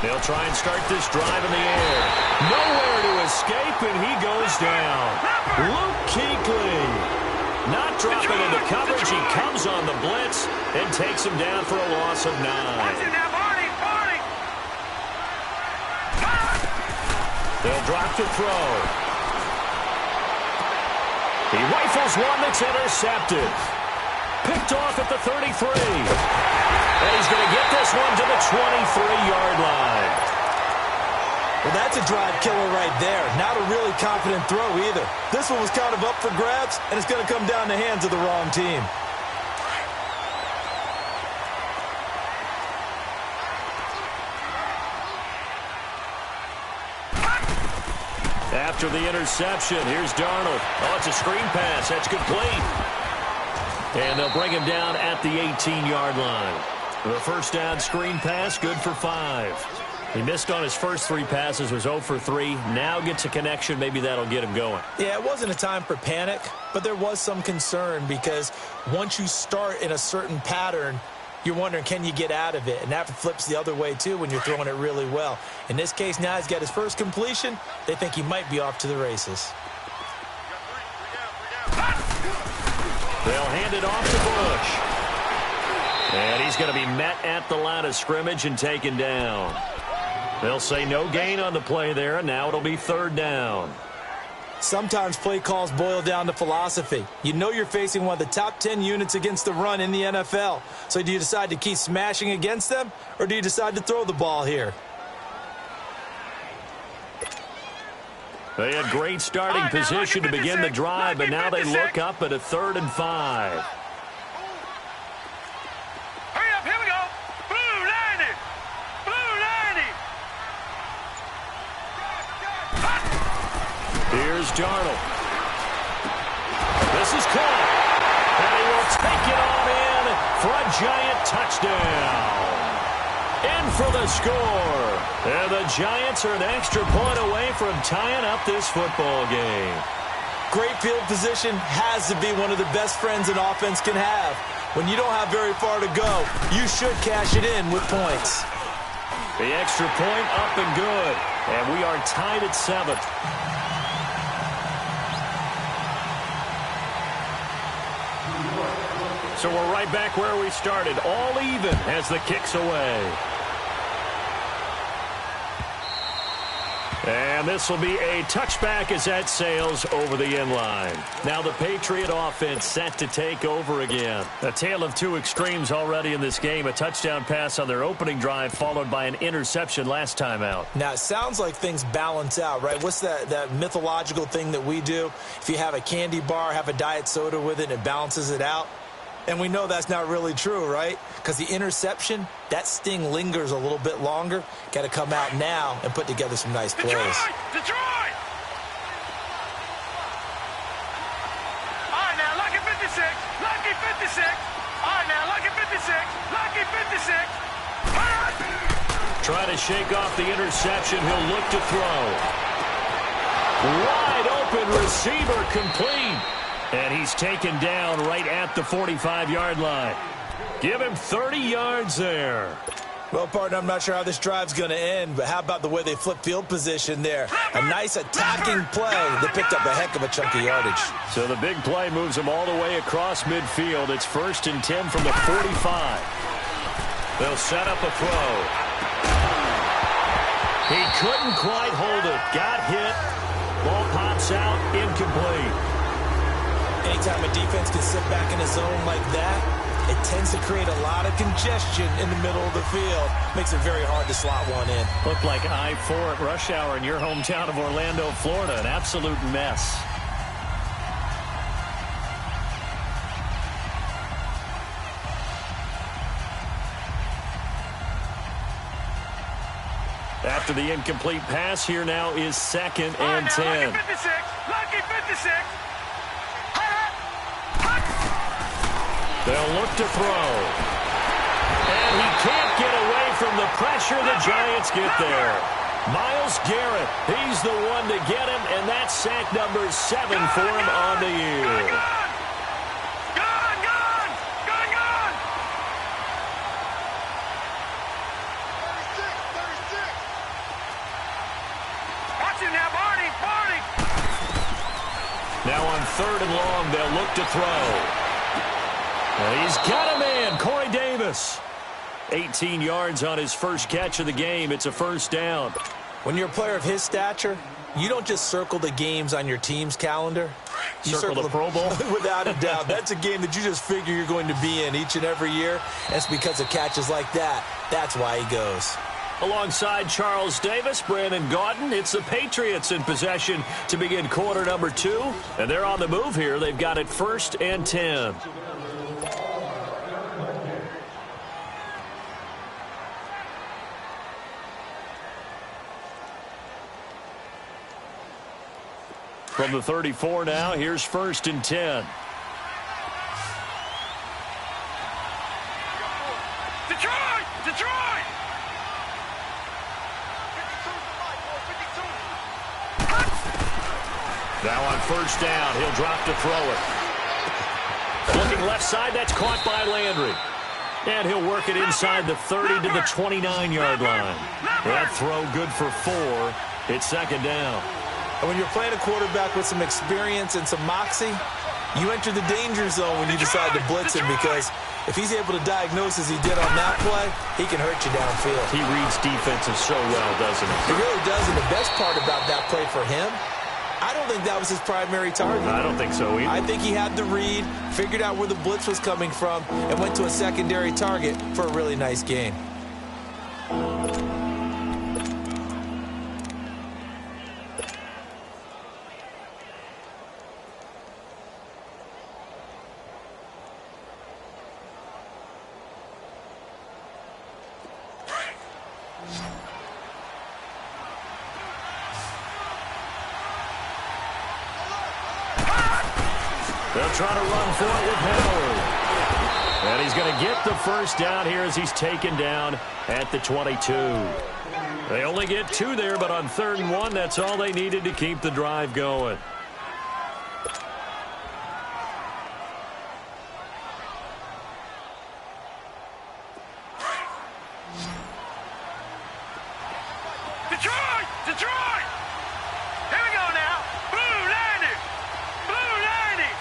They'll try and start this drive in the air. Nowhere to escape, and he goes down. Luke Kuechly not dropping into coverage. He comes on the blitz and takes him down for a loss of 9. They'll drop to throw. He rifles one that's intercepted. Picked off at the 33. And he's going to get this one to the 23-yard line. Well, that's a drive killer right there. Not a really confident throw either. This one was kind of up for grabs, and it's going to come down the hands of the wrong team. After the interception, here's Darnold. Oh, it's a screen pass. That's complete. And they'll bring him down at the 18-yard line. The first down screen pass, good for 5. He missed on his first 3 passes, was 0 for 3. Now gets a connection. Maybe that'll get him going. Yeah, it wasn't a time for panic, but there was some concern because once you start in a certain pattern, you're wondering, can you get out of it? And that flips the other way, too, when you're throwing it really well. In this case, now he's got his first completion. They think he might be off to the races. They'll hand it off to Bush. And he's going to be met at the line of scrimmage and taken down. They'll say no gain on the play there, and now it'll be 3rd down. Sometimes play calls boil down to philosophy. You know you're facing one of the top 10 units against the run in the NFL. So do you decide to keep smashing against them, or do you decide to throw the ball here? They had great starting position to begin the drive, but now they look up at a 3rd and 5. Here's Darnold. This is caught. And he will take it on in for a giant touchdown. In for the score. And the Giants are an extra point away from tying up this football game. Great field position has to be one of the best friends an offense can have. When you don't have very far to go, you should cash it in with points. The extra point up and good. And we are tied at 7. So we're right back where we started, all even as the kick's away. And this will be a touchback as that sails over the end line. Now the Patriot offense set to take over again. A tale of 2 extremes already in this game. A touchdown pass on their opening drive followed by an interception last time out. Now it sounds like things balance out, right? What's that mythological thing that we do? If you have a candy bar, have a diet soda with it, and it balances it out. And we know that's not really true, right? Because the interception, that sting lingers a little bit longer. Got to come out now and put together some nice plays. Detroit! All right, now, lucky 56. Lucky 56. All right, now, lucky 56. Lucky 56. Try to shake off the interception. He'll look to throw. Wide open receiver complete. And he's taken down right at the 45-yard line. Give him 30 yards there. Well, partner, I'm not sure how this drive's going to end, but how about the way they flip field position there? A nice attacking play. They picked up a heck of a chunk of yardage. So the big play moves them all the way across midfield. It's 1st and 10 from the 45. They'll set up a throw. He couldn't quite hold it. Got hit. Ball pops out. Incomplete. Anytime a defense can sit back in a zone like that, it tends to create a lot of congestion in the middle of the field. Makes it very hard to slot one in. Looked like I-4 at rush hour in your hometown of Orlando, Florida. An absolute mess. After the incomplete pass, here now is 2nd and 10. Lucky 56. Lucky 56. They'll look to throw. And he can't get away from the pressure. The Giants get there. Myles Garrett, he's the one to get him, and that's sack number 7 for him on the year. third and long. They'll look to throw. And he's got a man, Corey Davis. 18 yards on his first catch of the game. It's a first down. When you're a player of his stature, you don't just circle the games on your team's calendar. You circle the Pro Bowl? Without a doubt. That's a game that you just figure you're going to be in each and every year. And it's because of catches like that. That's why he goes. Alongside Charles Davis, Brandon Gaudin, it's the Patriots in possession to begin quarter number 2. And they're on the move here. They've got it 1st and 10. From the 34 now, here's 1st and 10. Detroit! Detroit! Now on 1st down, he'll drop to throw it. Looking left side, that's caught by Landry. And he'll work it inside the 30 to the 29-yard line. That throw good for 4. It's 2nd down. And when you're playing a quarterback with some experience and some moxie, you enter the danger zone when you decide to blitz him, because if he's able to diagnose as he did on that play, he can hurt you downfield. He reads defenses so well, doesn't he? He really does, and the best part about that play for him, I don't think that was his primary target. I don't think so either. I think he had the read, figured out where the blitz was coming from, and went to a secondary target for a really nice gain. They'll try to run for it with Howard. And he's going to get the first down here as he's taken down at the 22. They only get 2 there, but on 3rd and 1, that's all they needed to keep the drive going. Detroit! Detroit! Here we go now. Blue landing! Blue landing!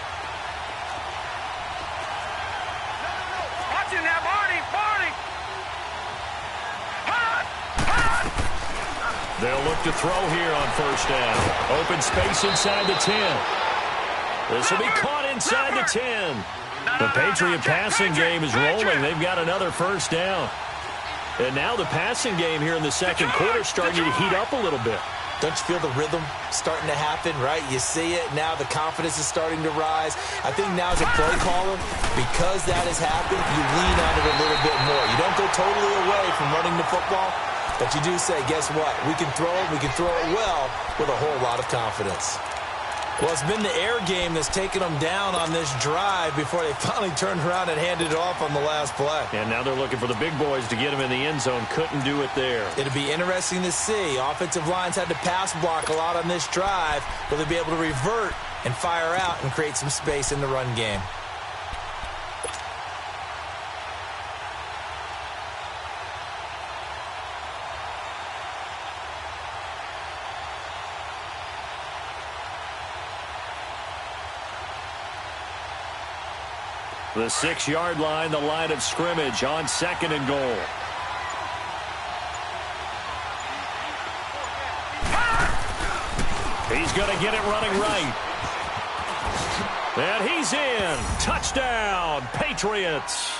Watching that, Barney! Barney! Hot! Hot! They'll look to throw here on 1st down. Open space inside the 10. This will be caught inside the 10. The Patriot passing game is rolling. They've got another 1st down. And now the passing game here in the 2nd quarter is starting to heat up a little bit. Don't you feel the rhythm starting to happen, right? You see it. Now the confidence is starting to rise. I think now as a play caller, because that has happened, you lean on it a little bit more. You don't go totally away from running the football, but you do say, guess what? We can throw it. We can throw it well with a whole lot of confidence. Well, it's been the air game that's taken them down on this drive before they finally turned around and handed it off on the last play. And now they're looking for the big boys to get him in the end zone. Couldn't do it there. It'll be interesting to see. Offensive lines had to pass block a lot on this drive. Will they be able to revert and fire out and create some space in the run game? The 6-yard line, the line of scrimmage on 2nd and goal. He's going to get it running right. And he's in. Touchdown, Patriots.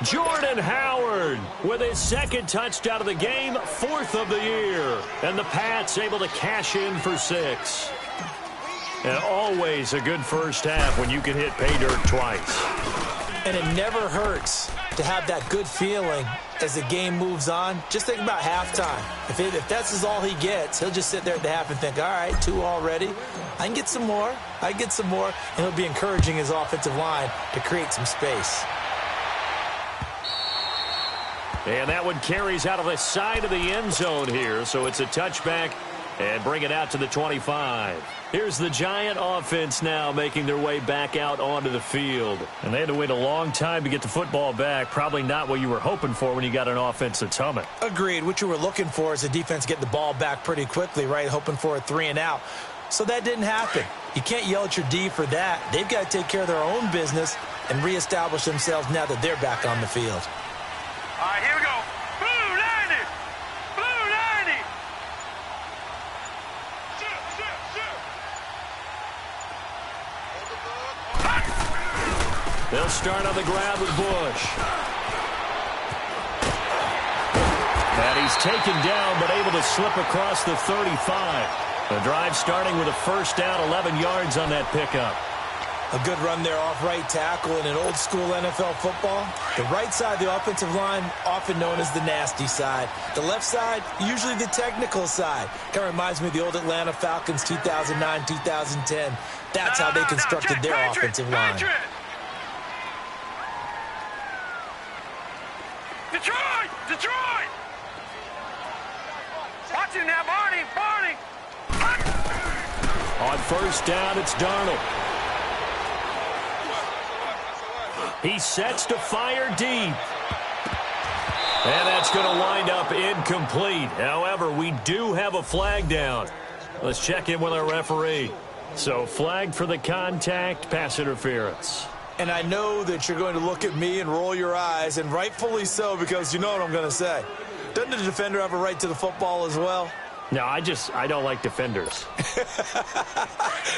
Jordan Howard with his 2nd touchdown of the game, 4th of the year. And the Pats able to cash in for 6. And always a good first half when you can hit pay dirt twice. And it never hurts to have that good feeling as the game moves on. Just think about halftime. If that's all he gets, he'll just sit there at the half and think, all right, 2 already. I can get some more. I can get some more. And he'll be encouraging his offensive line to create some space. And that one carries out of the side of the end zone here. So it's a touchback and bring it out to the 25. Here's the Giant offense now making their way back out onto the field. And they had to wait a long time to get the football back. Probably not what you were hoping for when you got an offense that's humming. Agreed. What you were looking for is the defense getting the ball back pretty quickly, right? Hoping for a 3 and out. So that didn't happen. You can't yell at your D for that. They've got to take care of their own business and reestablish themselves now that they're back on the field. All right, here we go. Blue 90. Blue 90. They'll start on the ground with Bush. And he's taken down, but able to slip across the 35. The drive starting with a first down, 11 yards on that pickup. A good run there off right tackle in an old-school NFL football. The right side of the offensive line, often known as the nasty side. The left side, usually the technical side. Kind of reminds me of the old Atlanta Falcons 2009, 2010. That's how they constructed their offensive line. Detroit! Detroit! Watch him now, Barney! Barney! On first down, it's Darnold. He sets to fire deep. And that's going to wind up incomplete. However, we do have a flag down. Let's check in with our referee. So, flag for the contact, pass interference. And I know that you're going to look at me and roll your eyes, and rightfully so, because you know what I'm going to say. Doesn't the defender have a right to the football as well? No, I don't like defenders.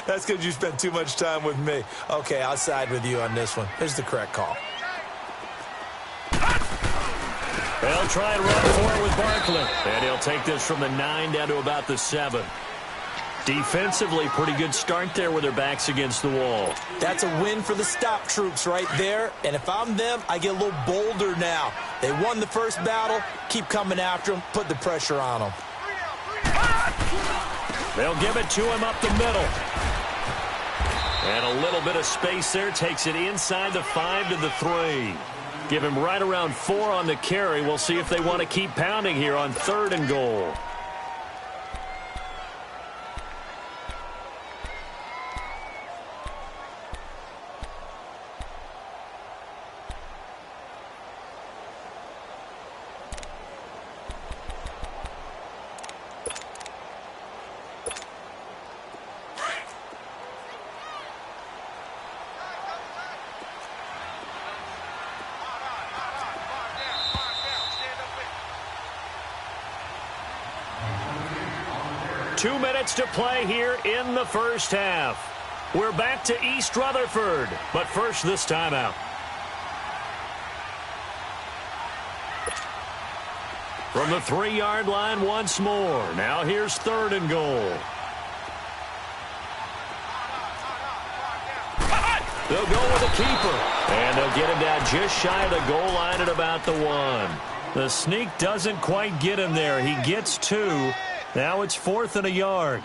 That's because you spent too much time with me. Okay, I'll side with you on this one. Here's the correct call. They'll try and run for it with Barkley. And he'll take this from the 9 down to about the 7. Defensively, pretty good start there with their backs against the wall. That's a win for the stop troops right there. And if I'm them, I get a little bolder now. They won the first battle. Keep coming after them. Put the pressure on them. They'll give it to him up the middle. And a little bit of space there. Takes it inside the 5 to the 3. Give him right around 4 on the carry. We'll see if they want to keep pounding here on 3rd and goal. Two minutes to play here in the first half. We're back to East Rutherford, but first this timeout. From the 3-yard line once more. Now here's 3rd and goal. They'll go with a keeper. And they'll get him down just shy of the goal line at about the 1. The sneak doesn't quite get him there. He gets 2. Now it's 4th and a yard.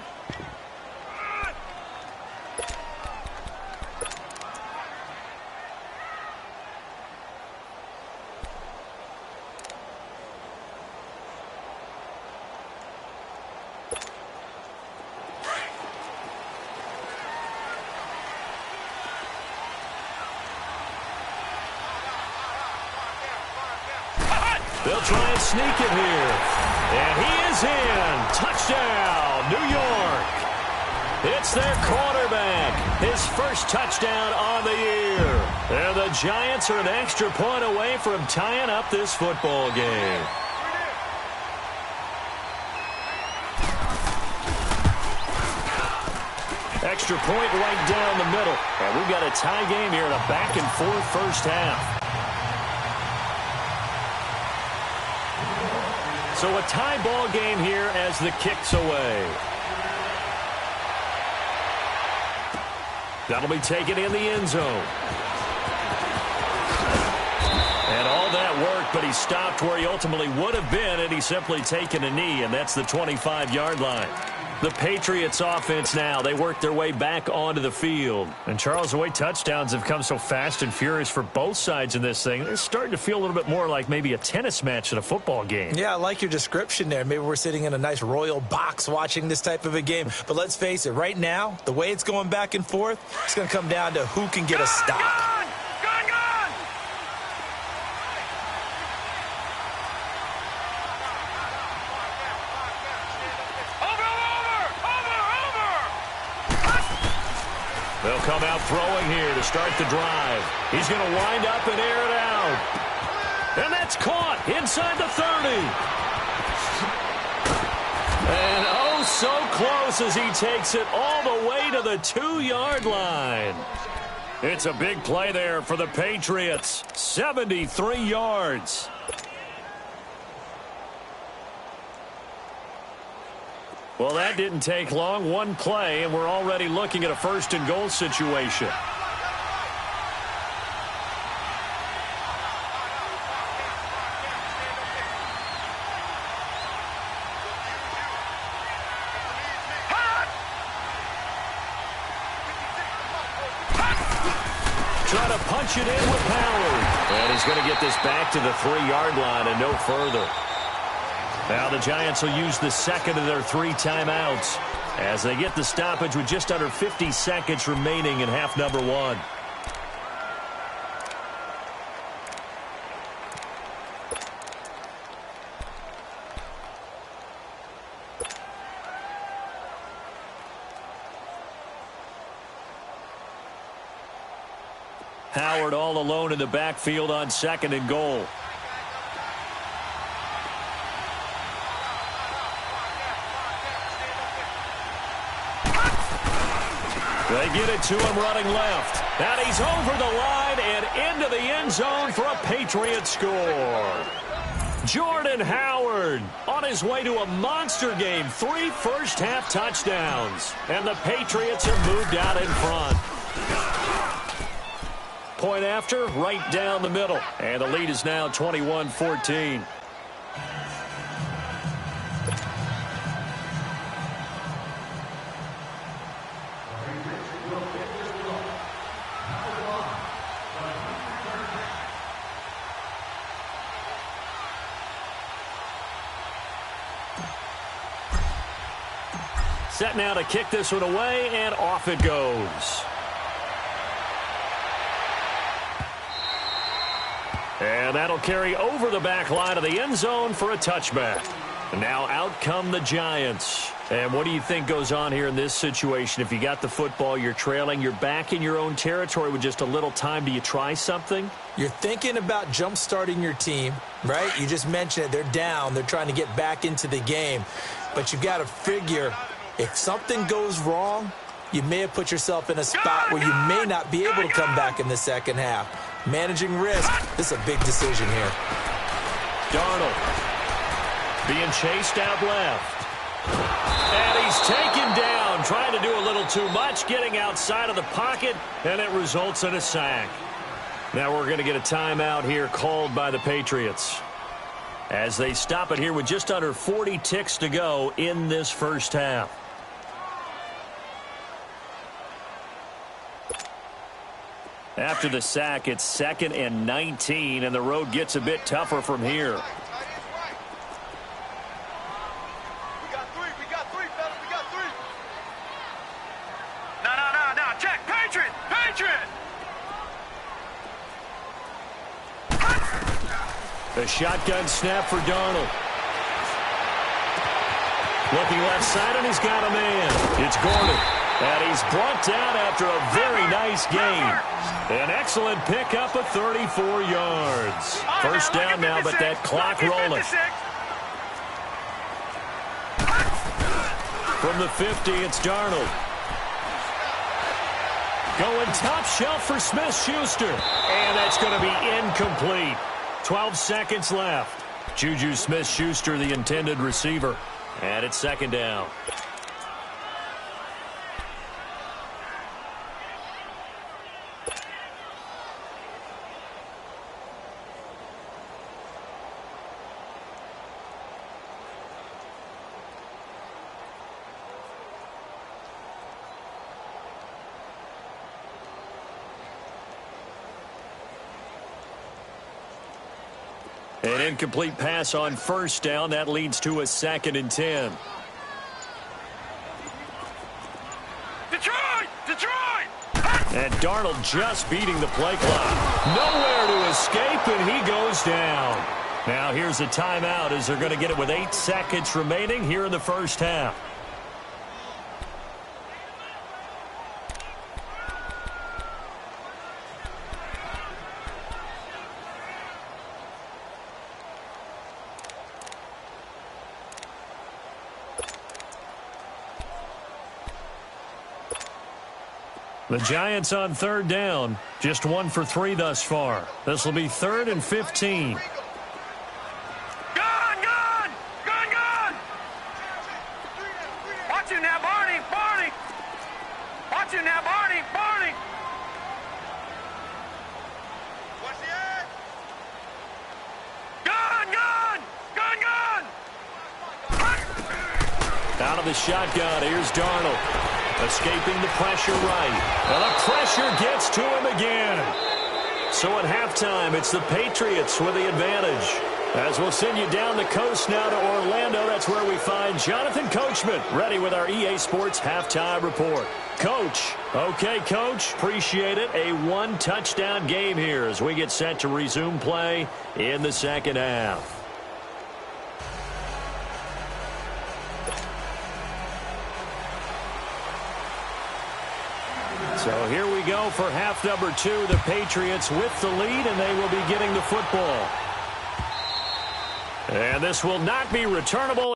They'll try and sneak it here. And he is in. Touchdown, New York. It's their quarterback. His first touchdown on the year. And the Giants are an extra point away from tying up this football game. Extra point right down the middle. And we've got a tie game here in a back-and-forth first half. So a tie ball game here as the kick's away. That'll be taken in the end zone. And all that worked, but he stopped where he ultimately would have been, and he's simply taken a knee, and that's the 25-yard line. The Patriots offense now, they work their way back onto the field. And Charles, the way touchdowns have come so fast and furious for both sides in this thing, it's starting to feel a little bit more like maybe a tennis match at a football game. Yeah, I like your description there. Maybe we're sitting in a nice royal box watching this type of a game. But let's face it, right now, the way it's going back and forth, it's going to come down to who can get a stop. They'll come out throwing here to start the drive. He's going to wind up and air it out. And that's caught inside the 30. And oh, so close as he takes it all the way to the 2-yard line. It's a big play there for the Patriots. 73 yards. Well, that didn't take long. One play, and we're already looking at a 1st and goal situation. Trying to punch it in with power. And he's going to get this back to the 3-yard line and no further. Now the Giants will use the second of their 3 timeouts as they get the stoppage with just under 50 seconds remaining in half number 1. Howard all alone in the backfield on 2nd and goal. They get it to him running left. And he's over the line and into the end zone for a Patriot score. Jordan Howard on his way to a monster game. 3 first-half touchdowns. And the Patriots have moved out in front. Point after, right down the middle. And the lead is now 21-14. Set now to kick this one away, and off it goes. And that'll carry over the back line of the end zone for a touchback. And now out come the Giants. And what do you think goes on here in this situation? If you got the football, you're trailing, you're back in your own territory with just a little time. Do you try something? You're thinking about jump-starting your team, right? You just mentioned it. They're down. They're trying to get back into the game. But you've got to figure, if something goes wrong, you may have put yourself in a spot where you may not be able to come back in the second half. Managing risk, this is a big decision here. Darnold being chased out left. And he's taken down, trying to do a little too much, getting outside of the pocket, and it results in a sack. Now we're going to get a timeout here called by the Patriots as they stop it here with just under 40 ticks to go in this first half. After the sack, it's 2nd and 19, and the road gets a bit tougher from here. We got three, fellas. We got 3. No. Check. Patriot. The shotgun snap for Darnold. Looking left side, and he's got a man. It's Gordon. And he's brought down after a very nice gain. An excellent pickup of 34 yards. First down now, but that clock rolling. From the 50, it's Darnold. Going top shelf for Smith-Schuster. And that's going to be incomplete. 12 seconds left. Juju Smith-Schuster, the intended receiver. And it's 2nd down. An incomplete pass on first down. That leads to a 2nd and 10. Detroit! And Darnold just beating the play clock. Nowhere to escape, and he goes down. Now here's a timeout as they're going to get it with 8 seconds remaining here in the first half. The Giants on third down, just 1 for 3 thus far. This will be 3rd and 15. Gun! Watch you now, Barney! Watch you now, Barney! Watch the edge! Gun! Out of the shotgun, here's Darnold. Escaping the pressure right. And the pressure gets to him again. So at halftime, it's the Patriots with the advantage. As we'll send you down the coast now to Orlando, that's where we find Jonathan Coachman, ready with our EA Sports Halftime Report. Coach. Okay, Coach. Appreciate it. A 1-touchdown game here as we get set to resume play in the second half. So here we go for half number 2. The Patriots with the lead, and they will be getting the football. And this will not be returnable.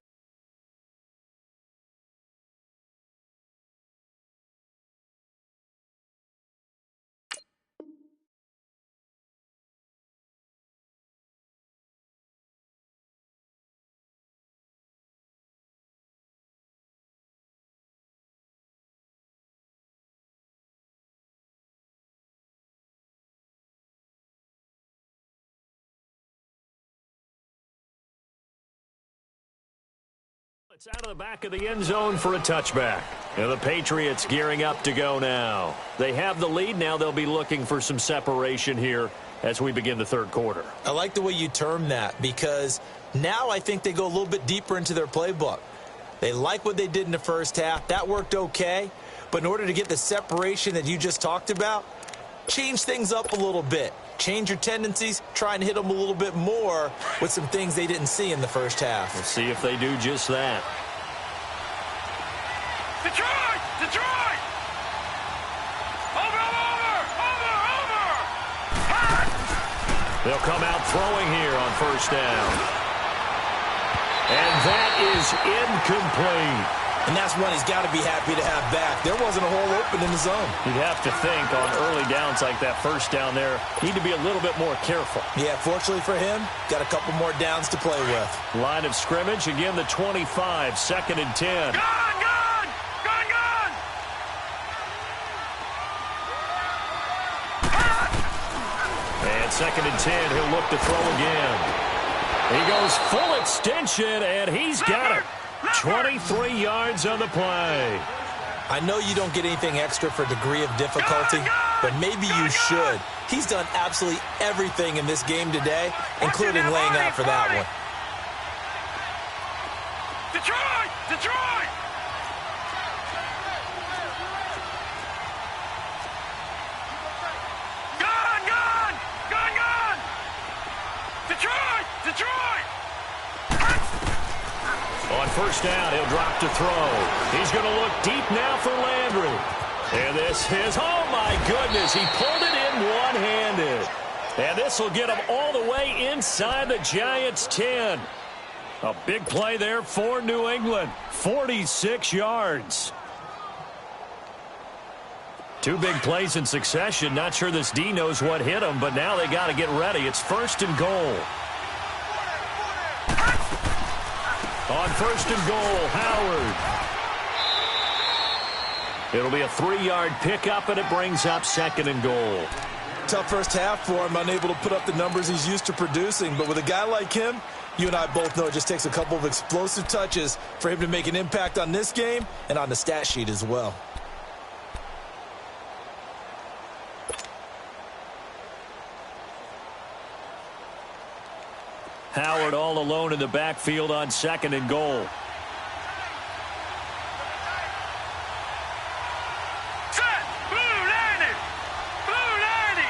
It's out of the back of the end zone for a touchback. And the Patriots gearing up to go now. They have the lead. Now they'll be looking for some separation here as we begin the third quarter. I like the way you term that because now I think they go a little bit deeper into their playbook. They like what they did in the first half. That worked okay. But in order to get the separation that you just talked about, change things up a little bit. Change your tendencies, try and hit them a little bit more with some things they didn't see in the first half. We'll see if they do just that. Detroit! Over! They'll come out throwing here on first down. And that is incomplete. And that's one he's got to be happy to have back. There wasn't a hole open in the zone. You'd have to think on early downs like that first down there, need to be a little bit more careful. Yeah, fortunately for him, got a couple more downs to play with. Line of scrimmage, again the 25, 2nd and 10. Gun! And 2nd and 10, he'll look to throw again. He goes full extension, and he's got it. 23 yards on the play. I know you don't get anything extra for degree of difficulty, but maybe you should. He's done absolutely everything in this game today, including laying out for that one. Detroit! Gun! Detroit! On first down, he'll drop to throw. He's going to look deep now for Landry. And this is, oh my goodness, he pulled it in one-handed. And this will get him all the way inside the Giants' 10. A big play there for New England. 46 yards. 2 big plays in succession. Not sure this D knows what hit him, but now they got to get ready. It's 1st and goal. On 1st and goal, Howard. It'll be a 3-yard pickup, and it brings up 2nd and goal. Tough first half for him, unable to put up the numbers he's used to producing. But with a guy like him, you and I both know it just takes a couple of explosive touches for him to make an impact on this game and on the stat sheet as well. Howard all alone in the backfield on 2nd and goal. Set! Blue 90! Blue 90!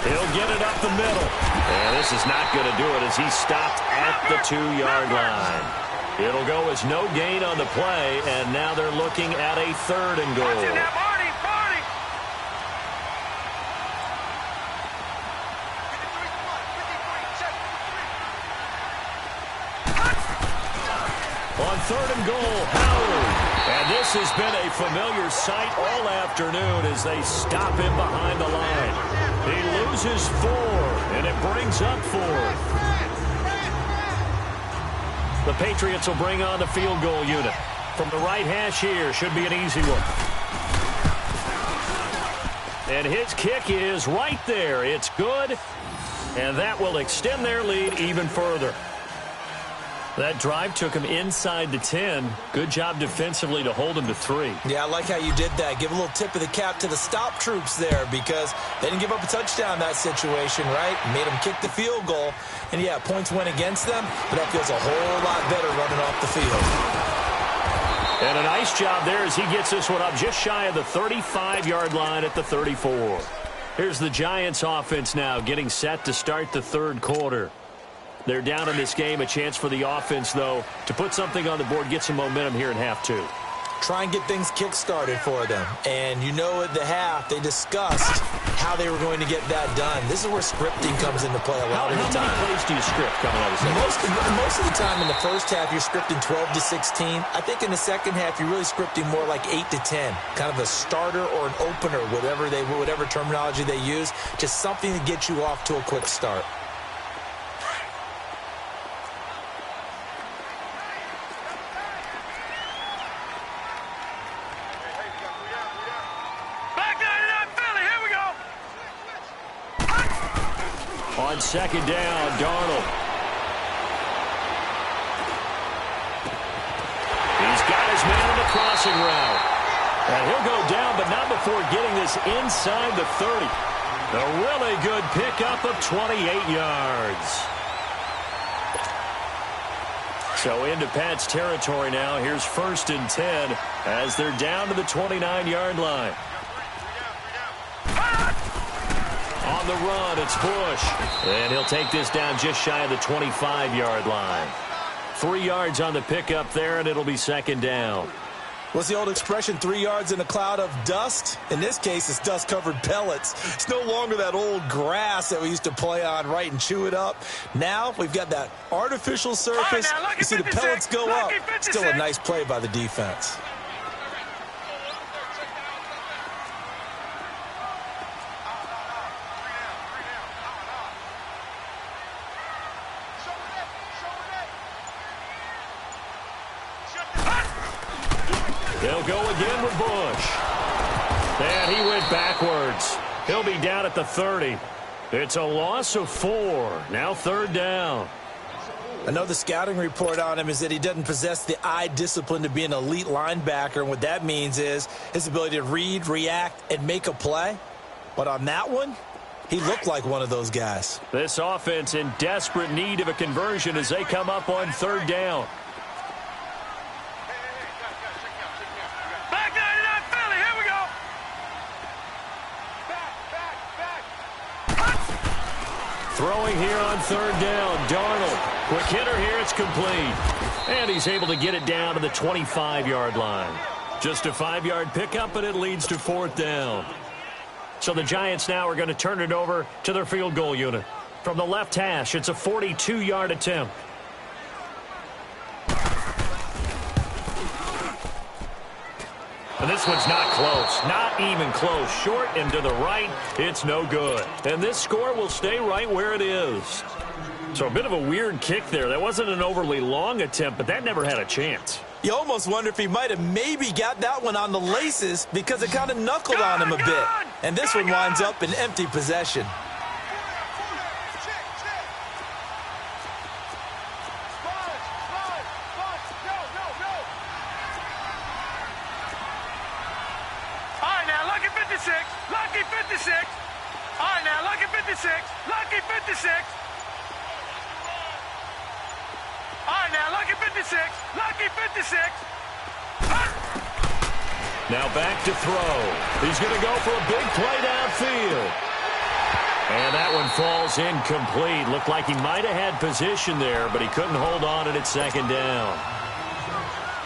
He'll get it up the middle. And this is not going to do it as he stopped at the 2-yard line. It'll go as no gain on the play, and now they're looking at a 3rd and goal. Watch it now, Barney! third and goal. Howard. And this has been a familiar sight all afternoon as they stop him behind the line. He loses 4, and it brings up 4th. The Patriots will bring on the field goal unit. From the right hash here, should be an easy one. And his kick is right there. It's good, and that will extend their lead even further. That drive took him inside the 10. Good job defensively to hold him to 3. Yeah, I like how you did that. Give a little tip of the cap to the stop troops there because they didn't give up a touchdown in that situation, right? Made them kick the field goal. And, yeah, points went against them, but that feels a whole lot better running off the field. And a nice job there as he gets this one up just shy of the 35-yard line at the 34. Here's the Giants offense now getting set to start the third quarter. They're down in this game. A chance for the offense, though, to put something on the board, get some momentum here in half 2. Try and get things kick-started for them. And you know at the half, they discussed how they were going to get that done. This is where scripting comes into play a lot of the time. How many plays do you script coming out of the second? Most of the time in the first half, you're scripting 12 to 16. I think in the second half, you're really scripting more like 8 to 10. Kind of a starter or an opener, whatever terminology they use. Just something to get you off to a quick start. On second down, Darnold. He's got his man on the crossing route. And he'll go down, but not before getting this inside the 30. A really good pickup of 28 yards. So into Pat's territory now. Here's 1st and 10 as they're down to the 29-yard line. On the run, it's Bush. And he'll take this down just shy of the 25-yard line. 3 yards on the pickup there, and it'll be second down. What's the old expression, 3 yards in a cloud of dust? In this case, it's dust-covered pellets. It's no longer that old grass that we used to play on, right, and chew it up. Now we've got that artificial surface. Right, you see the pellets go up. Still a nice play by the defense. They'll go again with Bush. And he went backwards. He'll be down at the 30. It's a loss of 4. Now third down. I know the scouting report on him is that he doesn't possess the eye discipline to be an elite linebacker. And what that means is his ability to read, react, and make a play. But on that one, he looked like one of those guys. This offense in desperate need of a conversion as they come up on third down. Throwing here on third down, Darnold. Quick hitter here, it's complete. And he's able to get it down to the 25-yard line. Just a 5-yard pickup, and it leads to 4th down. So the Giants now are going to turn it over to their field goal unit. From the left hash, it's a 42-yard attempt. And this one's not close. Not even close. Short and to the right. It's no good. And this score will stay right where it is. So a bit of a weird kick there. That wasn't an overly long attempt, but that never had a chance. You almost wonder if he might have maybe got that one on the laces because it kind of knuckled on him a bit. And this one winds up in empty possession. Lucky 56. All right, now, lucky 56. Lucky 56. All right, now, lucky 56. Lucky 56. Now back to throw. He's going to go for a big play downfield. And that one falls incomplete. Looked like he might have had position there, but he couldn't hold on at second down.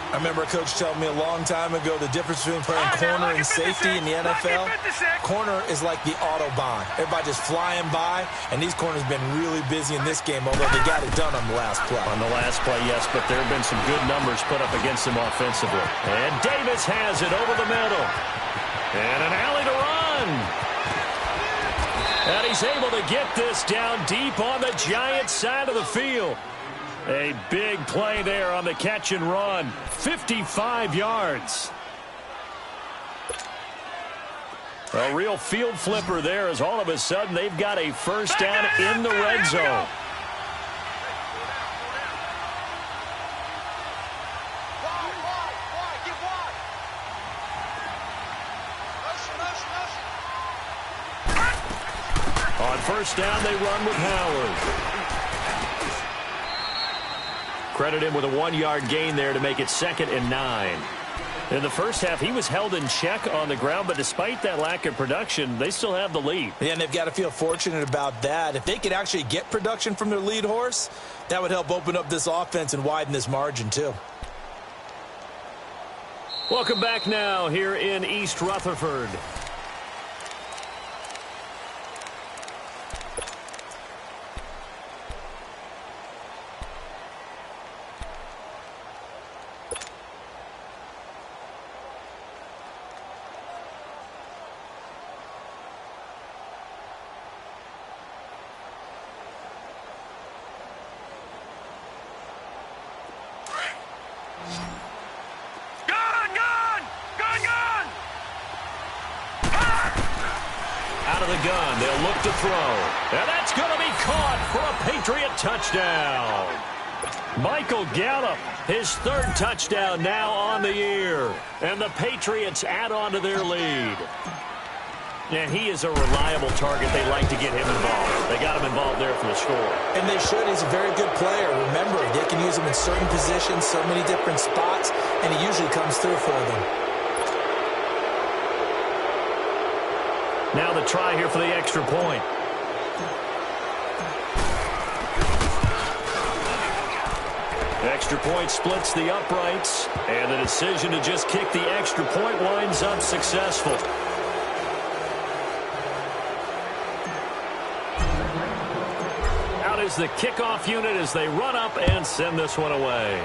I remember a coach telling me a long time ago the difference between playing corner and safety in the NFL. Corner is like the Autobahn. Everybody just flying by, and these corners have been really busy in this game, although they got it done on the last play. On the last play, yes, but there have been some good numbers put up against them offensively. And Davis has it over the middle. And an alley to run. And he's able to get this down deep on the Giants side of the field. A big play there on the catch and run. 55 yards. A real field flipper there as all of a sudden they've got a first down in the red zone. On first down, they run with Howard. Credit him with a 1-yard gain there to make it 2nd and 9. In the first half, he was held in check on the ground, but despite that lack of production, they still have the lead. Yeah, and they've got to feel fortunate about that. If they could actually get production from their lead horse, that would help open up this offense and widen this margin, too. Welcome back now here in East Rutherford. Out of the gun, they'll look to throw. And that's going to be caught for a Patriot touchdown. Michael Gallup, his 3rd touchdown now on the year. And the Patriots add on to their lead. And he is a reliable target. They like to get him involved. They got him involved there for the score. And they should. He's a very good player. Remember, they can use him in certain positions, so many different spots, and he usually comes through for them. Now the try here for the extra point. Extra point splits the uprights, and the decision to just kick the extra point winds up successful. Out is the kickoff unit as they run up and send this one away.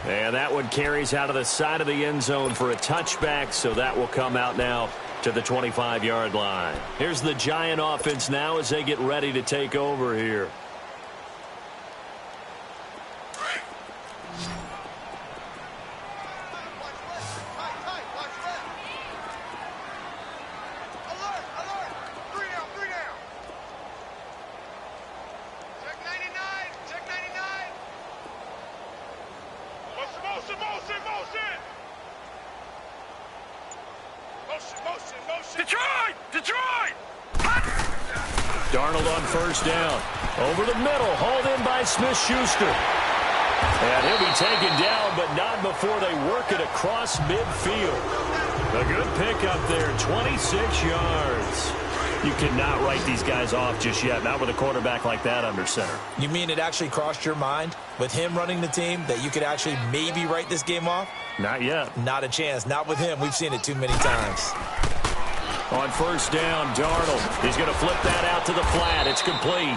And that one carries out of the side of the end zone for a touchback, so that will come out now to the 25-yard line. Here's the Giant offense now as they get ready to take over here. Darnold on first down. Over the middle, hauled in by Smith-Schuster. And he'll be taken down, but not before they work it across midfield. A good pickup there, 26 yards. You cannot write these guys off just yet, not with a quarterback like that under center. You mean it actually crossed your mind, with him running the team, that you could actually maybe write this game off? Not yet. Not a chance. Not with him. We've seen it too many times. On first down, Darnold. He's going to flip that out to the flat. It's complete.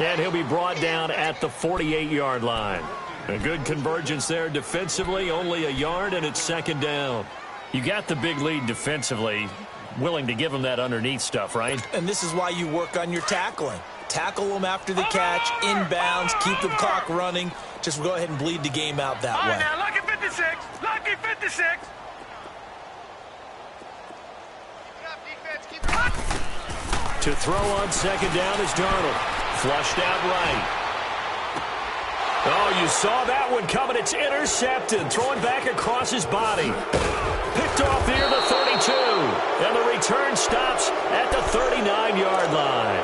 And he'll be brought down at the 48-yard line. A good convergence there defensively, only a yard, and it's 2nd down. You got the big lead defensively, willing to give them that underneath stuff, right? And this is why you work on your tackling. Tackle them after the catch, inbounds, keep the clock running. Just go ahead and bleed the game out that way. Now, lucky 56, lucky 56. To throw on 2nd down is Darnold. Flushed out right. Oh, you saw that one coming. It's intercepted. Throwing back across his body. Picked off near the 32. And the return stops at the 39-yard line.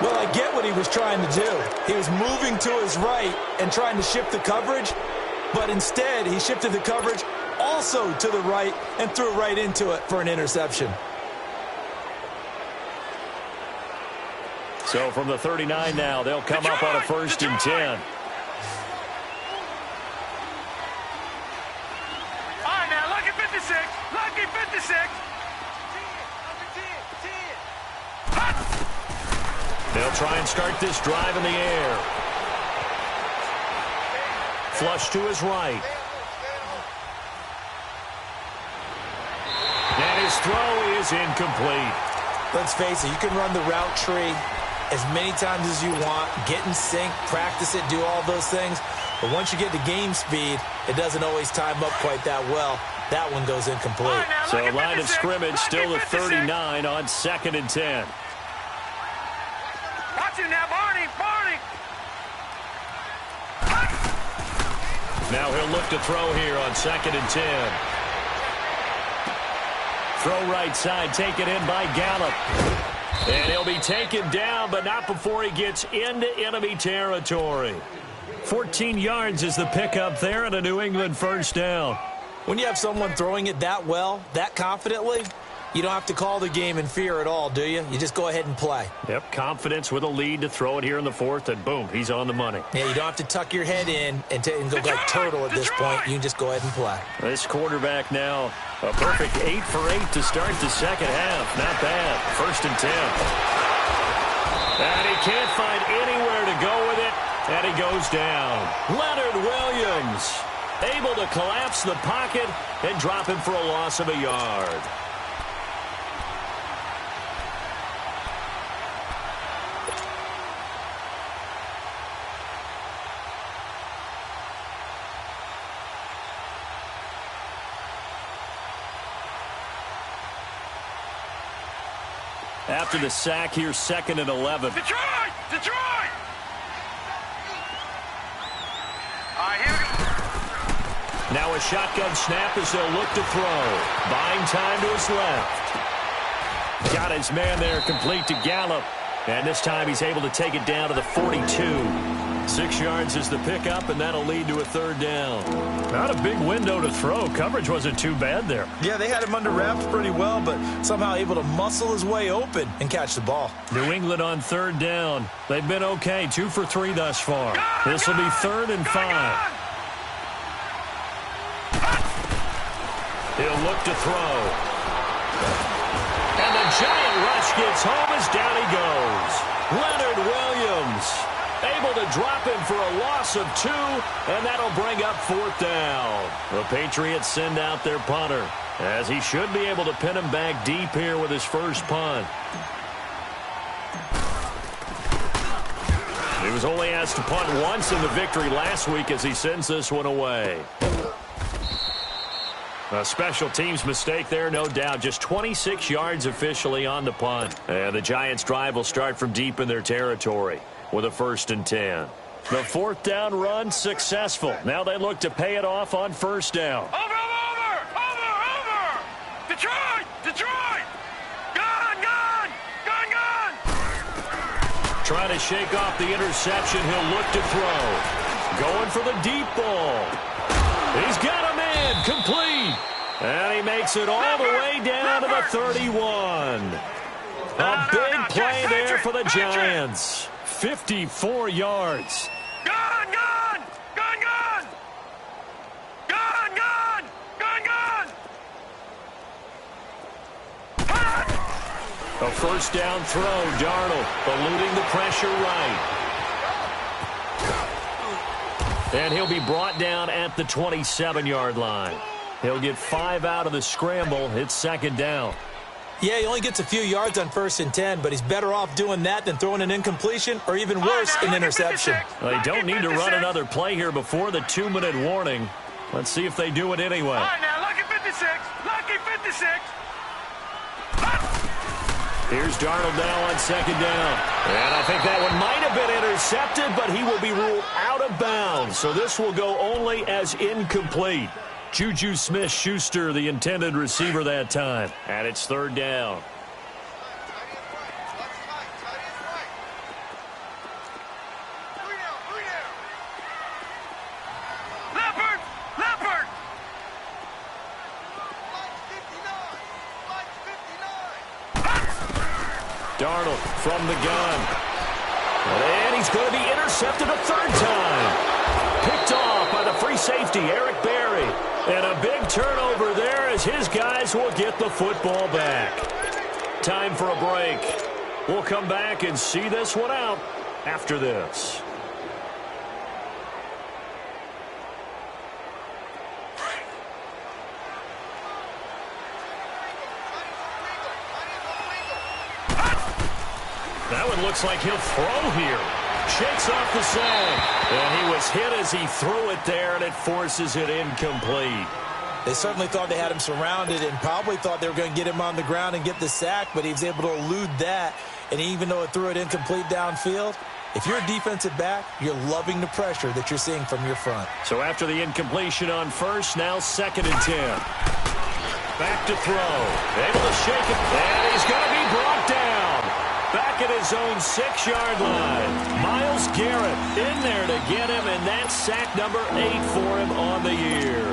Well, I get what he was trying to do. He was moving to his right and trying to shift the coverage. But instead, he shifted the coverage also to the right and threw right into it for an interception. So from the 39 now, they'll come up on a 1st and 10. 56. They'll try and start this drive in the air. Flush to his right. And his throw is incomplete. Let's face it, you can run the route tree as many times as you want, get in sync, practice it, do all those things. But once you get to game speed, it doesn't always time up quite that well. That one goes incomplete. Right, So a line of scrimmage still at 39 on 2nd and 10. Watch him now, Barney. Now he'll look to throw here on 2nd and 10. Throw right side, taken in by Gallup. And he'll be taken down, but not before he gets into enemy territory. 14 yards is the pickup there and a New England first down. When you have someone throwing it that well, that confidently, you don't have to call the game in fear at all, do you? You just go ahead and play. Yep, confidence with a lead to throw it here in the 4th, and boom, he's on the money. Yeah, you don't have to tuck your head in and go like turtle at this point. You can just go ahead and play. This quarterback now, a perfect 8 for 8 to start the second half. Not bad. 1st and 10. And he can't find anywhere to go with it, and he goes down. Leonard Williams able to collapse the pocket and drop him for a loss of a yard. After the sack here, 2nd and 11. Detroit! All right, here we go. Now a shotgun snap as they'll look to throw. Buying time to his left. Got his man there, complete to Gallup. And this time he's able to take it down to the 42. 6 yards is the pickup, and that'll lead to a 3rd down. Not a big window to throw. Coverage wasn't too bad there. Yeah, they had him under wraps pretty well, but somehow able to muscle his way open and catch the ball. New England on 3rd down. They've been okay, 2 for 3 thus far. This will be 3rd and 5. He'll look to throw. And the giant rush gets home as down he goes. Leonard Williams able to drop him for a loss of 2, and that'll bring up 4th down. The Patriots send out their punter, as he should be able to pin him back deep here with his first punt. He was only asked to punt once in the victory last week as he sends this one away. A special teams mistake there, no doubt. Just 26 yards officially on the punt. And the Giants' drive will start from deep in their territory with a 1st and 10. The 4th down run successful. Now they look to pay it off on 1st down. Over! Detroit! Gone! Trying to shake off the interception. He'll look to throw. Going for the deep ball. He's got him in. Complete. And he makes it all the way down to the 31. A big play there for the Giants. 54 yards. Gone! A 1st down throw. Darnold eluding the pressure right. And he'll be brought down at the 27-yard line. He'll get 5 out of the scramble. It's 2nd down. Yeah, he only gets a few yards on 1st and 10, but he's better off doing that than throwing an incompletion or even worse, an interception. Well, they don't need to run another play here before the 2-minute warning. Let's see if they do it anyway. All right, now, lucky 56. Here's Darnold now on 2nd down. And I think that one might have been intercepted, but he will be ruled out of bounds. So this will go only as incomplete. Juju Smith-Schuster, the intended receiver that time. And it's 3rd down. Leopard! Darnold from the gun. And he's going to be intercepted a 3rd time. Picked off by the free safety, Eric Berry. And a big turnover there as his guys will get the football back. Time for a break. We'll come back and see this one out after this. That one looks like he'll throw here. Shakes off the sag. And he was hit as he threw it there, and it forces it incomplete. They certainly thought they had him surrounded and probably thought they were going to get him on the ground and get the sack, but he was able to elude that. And even though it threw it incomplete downfield, if you're a defensive back, you're loving the pressure that you're seeing from your front. So after the incompletion on first, now 2nd and 10. Back to throw. Able to shake it. And he's going to be brought down. Back at his own 6-yard line. Myles Garrett in there to get him, and that's sack number 8 for him on the year.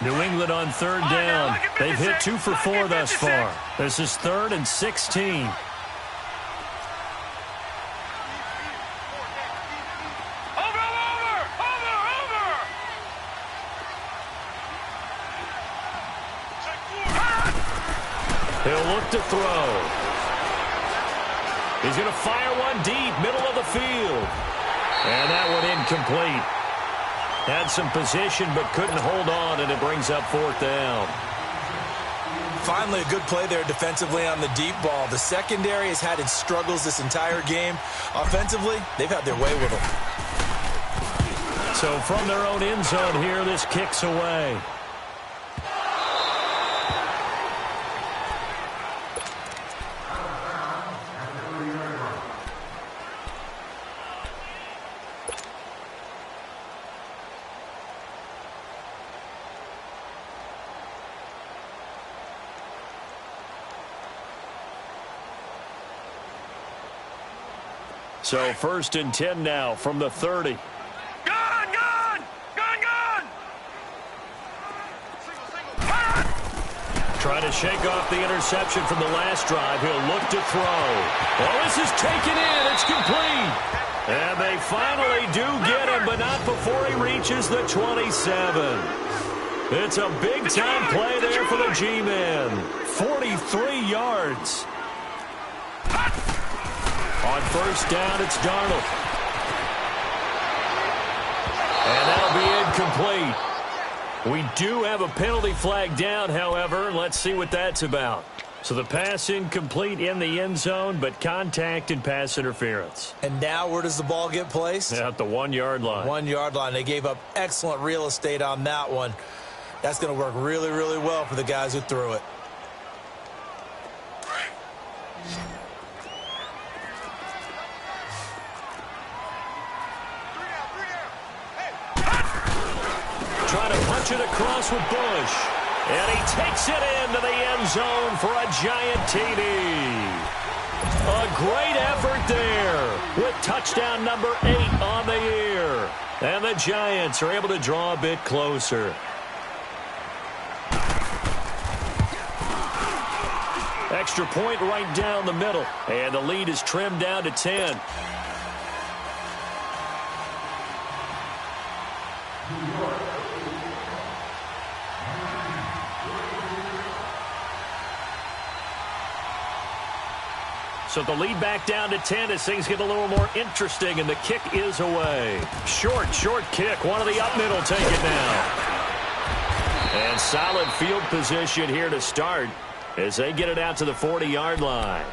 New England on 3rd down. They've hit 2 for 4 thus far. This is 3rd and 16. He'll look to throw. He's going to fire one deep, middle of the field. And that one incomplete. Had some position but couldn't hold on, and it brings up 4th down. Finally, a good play there defensively on the deep ball. The secondary has had its struggles this entire game. Offensively, they've had their way with them. So from their own end zone here, this kicks away. So 1st and 10 now from the 30. Gone! Trying to shake off the interception from the last drive. He'll look to throw. Oh, this is taken in. It's complete. And they finally do get him, but not before he reaches the 27. It's a big-time play there for the G-men. 43 yards. On 1st down, it's Darnold. And that'll be incomplete. We do have a penalty flag down, however. Let's see what that's about. So the pass incomplete in the end zone, but contact and pass interference. And now where does the ball get placed? At the 1-yard line. 1-yard line. They gave up excellent real estate on that one. That's going to work really, really well for the guys who threw it. Trying to punch it across with Bush. And he takes it into the end zone for a giant TD. A great effort there with touchdown number 8 on the year. And the Giants are able to draw a bit closer. Extra point right down the middle. And the lead is trimmed down to 10. So the lead back down to 10 as things get a little more interesting, and the kick is away. Short kick. One of the up middle take it now. And solid field position here to start as they get it out to the 40-yard line.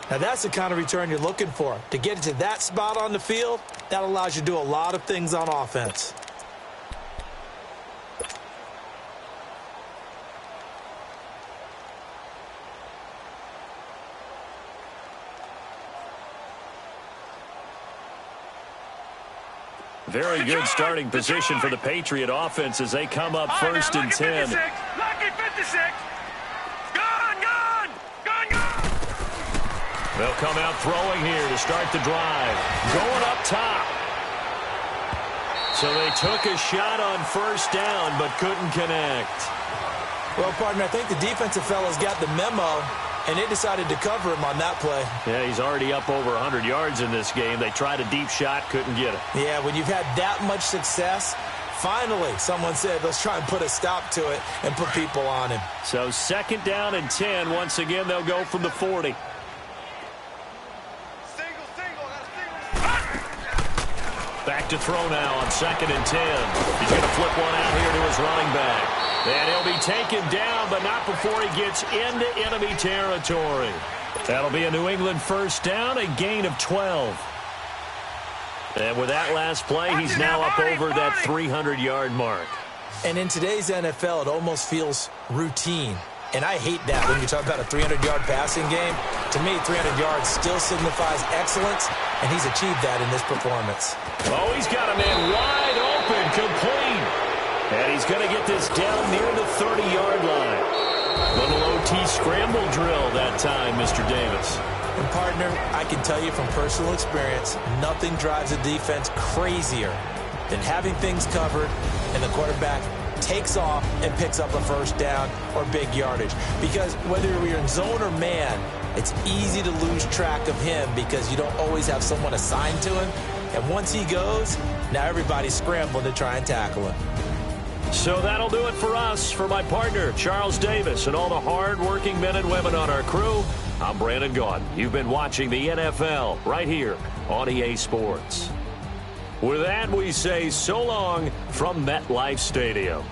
Now that's the kind of return you're looking for. To get it to that spot on the field, that allows you to do a lot of things on offense. Very good starting position for the Patriot offense as they come up 1st and 10. Lucky 56. Gone. They'll come out throwing here to start the drive. Going up top. So they took a shot on 1st down but couldn't connect. Well, partner, I think the defensive fellas got the memo. And they decided to cover him on that play. Yeah, he's already up over 100 yards in this game. They tried a deep shot, couldn't get it. Yeah, when you've had that much success, finally someone said, let's try and put a stop to it and put people on him. So 2nd down and 10. Once again, they'll go from the 40. Back to throw now on 2nd and 10. He's going to flip one out here to his running back. And he'll be taken down, but not before he gets into enemy territory. That'll be a New England 1st down, a gain of 12. And with that last play, he's now up over that 300-yard mark. And in today's NFL, it almost feels routine. And I hate that when you talk about a 300-yard passing game. To me, 300 yards still signifies excellence, and he's achieved that in this performance. Oh, he's got a man wide open, complete. And he's going to get this down near the 30-yard line. Little OT scramble drill that time, Mr. Davis. And, partner, I can tell you from personal experience, nothing drives a defense crazier than having things covered and the quarterback takes off and picks up a 1st down or big yardage. Because whether you're in zone or man, it's easy to lose track of him because you don't always have someone assigned to him. And once he goes, now everybody's scrambling to try and tackle him. So that'll do it for us. For my partner, Charles Davis, and all the hard-working men and women on our crew, I'm Brandon Gaudin. You've been watching the NFL right here on EA Sports. With that, we say so long from MetLife Stadium.